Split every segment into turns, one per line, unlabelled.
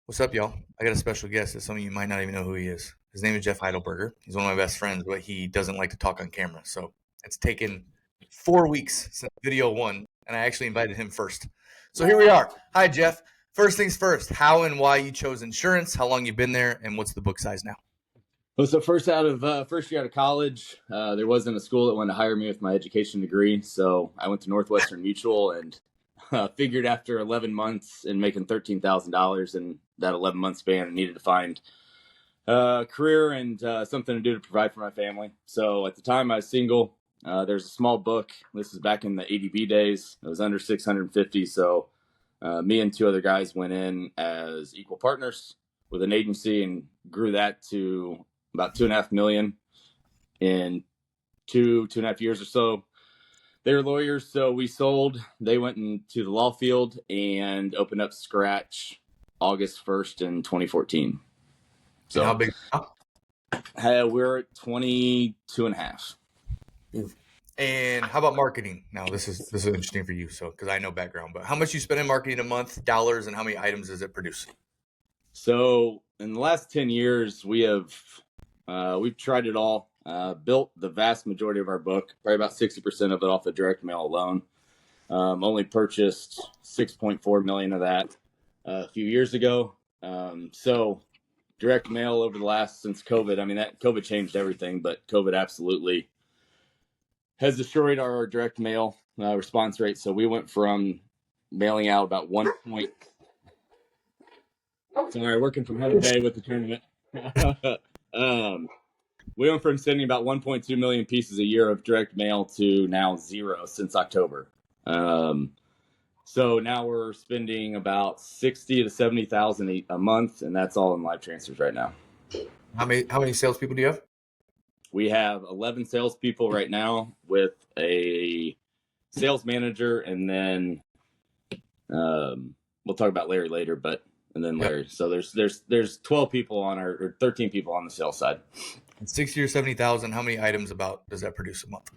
What's up, y'all? I got a special guest that some of you might not even know who he is. His name is Jeff Heidelberger. He's one of my best friends, but he doesn't like to talk on camera. So it's taken 4 weeks since video one, and I actually invited him first. So here we are. Hi, Jeff. First things first, how and why you chose insurance, how long you've been there, and what's the book size now?
Well, so first year out of college, there wasn't a school that wanted to hire me with my education degree, so I went to Northwestern Mutual and figured after 11 months and making $13,000 in that 11-month span, I needed to find a career and something to do to provide for my family. So at the time I was single. There's a small book. This is back in the ADB days. It was under 650, so me and two other guys went in as equal partners with an agency and grew that to about 2.5 million in two and a half years or so. They were lawyers, so we sold. They went into the law field and opened up Scratch August 1st in 2014. So
And how big?
we're at 22 and a half.
And how about marketing? Now, this is interesting for you, so because I know background, but how much you spend in marketing a month, dollars, and how many items does it produce?
So in the last 10 years, we've tried it all. Built the vast majority of our book, probably about 60% of it off of direct mail alone. Only purchased 6.4 million of that a few years ago. So direct mail over the last, since COVID, I mean, that COVID changed everything, but COVID absolutely has destroyed our direct mail response rate. So we went from mailing out about working from home today with the tournament. We went from sending about 1.2 million pieces a year of direct mail to now 0 since October. So now we're spending about 60 to 70,000 a month, and that's all in live transfers right now.
How many salespeople do you have?
We have 11 salespeople right now with a sales manager, and then we'll talk about Larry later, and then Larry. Yep. So there's 12 people or 13 people on the sales side.
And 60 or 70,000, how many items about does that produce a month?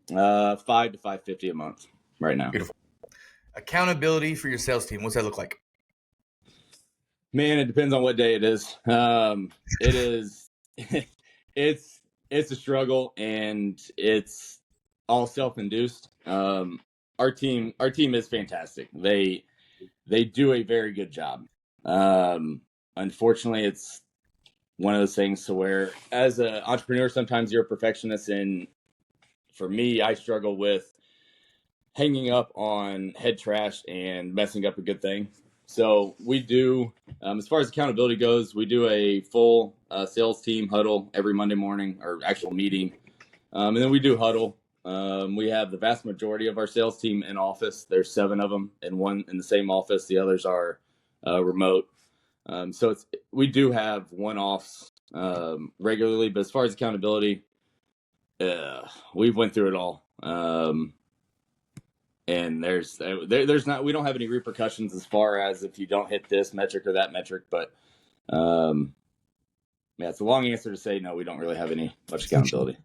5 to 550 a month right now.
Beautiful. Accountability for your sales team, what's that look like?
Man, it depends on what day it is. It is, it's a struggle, and it's all self-induced. Our team is fantastic. They do a very good job. Unfortunately, it's one of those things to where, as an entrepreneur, sometimes you're a perfectionist, and for me, I struggle with hanging up on head trash and messing up a good thing. So we do, as far as accountability goes, we do a full sales team huddle every Monday morning, or actual meeting. And then we do huddle. We have the vast majority of our sales team in office. There's 7 of them, and one in the same office. The others are remote. So we do have one-offs regularly, but as far as accountability, we've went through it all. And there's not, we don't have any repercussions as far as if you don't hit this metric or that metric, but it's a long answer to say no, we don't really have much accountability.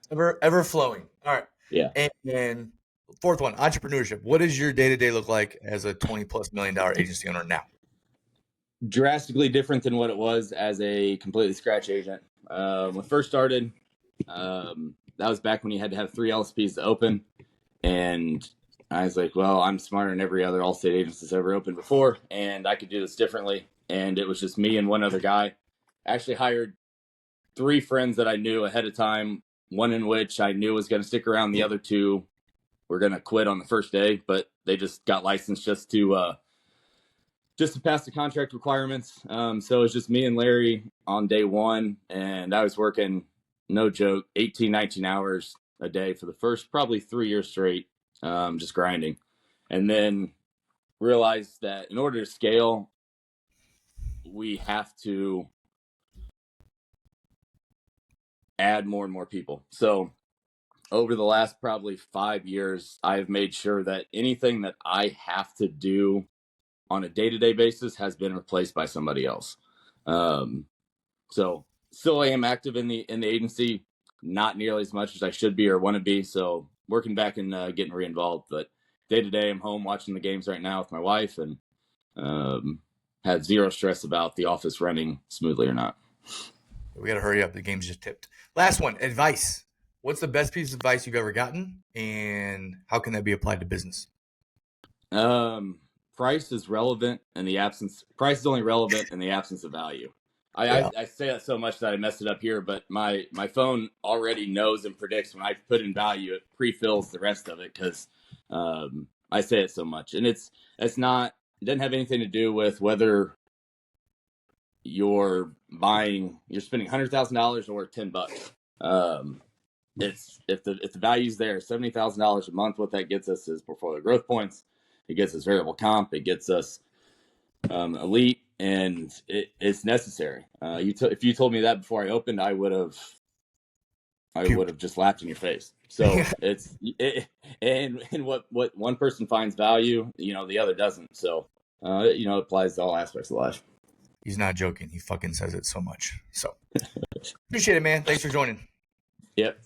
ever flowing. All right.
Yeah.
And fourth one, entrepreneurship. What does your day-to-day look like as a $20+ million agency owner now?
Drastically different than what it was as a completely scratch agent. When I first started, that was back when you had to have 3 LSPs to open. And I was like, well, I'm smarter than every other Allstate agent that's ever opened before, and I could do this differently. And it was just me and one other guy. I actually hired 3 friends that I knew ahead of time, one in which I knew was going to stick around. The other 2 were going to quit on the first day, but they just got licensed just to pass the contract requirements. So it was just me and Larry on day 1, and I was working, no joke, 18, 19 hours a day for the first probably 3 years straight, just grinding. And then realized that in order to scale, we have to add more and more people. So over the last probably 5 years, I've made sure that anything that I have to do on a day-to-day basis has been replaced by somebody else. So still I am active in the agency, not nearly as much as I should be or want to be. So working back and getting re-involved, but day to day I'm home watching the games right now with my wife, and had zero stress about the office running smoothly or not.
We got to hurry up. The game's just tipped. Last one, advice. What's the best piece of advice you've ever gotten, and how can that be applied to business?
Price is relevant in the absence. Price is only relevant in the absence of value. I say that so much that I messed it up here, but my phone already knows and predicts when I put in value. It pre-fills the rest of it because I say it so much, and it doesn't have anything to do with whether you're spending $100,000 or $10. It's if the value's there, $70,000 a month. What that gets us is portfolio growth points. It gets us variable comp. It gets us elite, and it's necessary. If you told me that before I opened, I would have just laughed in your face. So and what one person finds value, the other doesn't. So it applies to all aspects of life.
He's not joking. He fucking says it so much. So appreciate it, man. Thanks for joining.
Yep.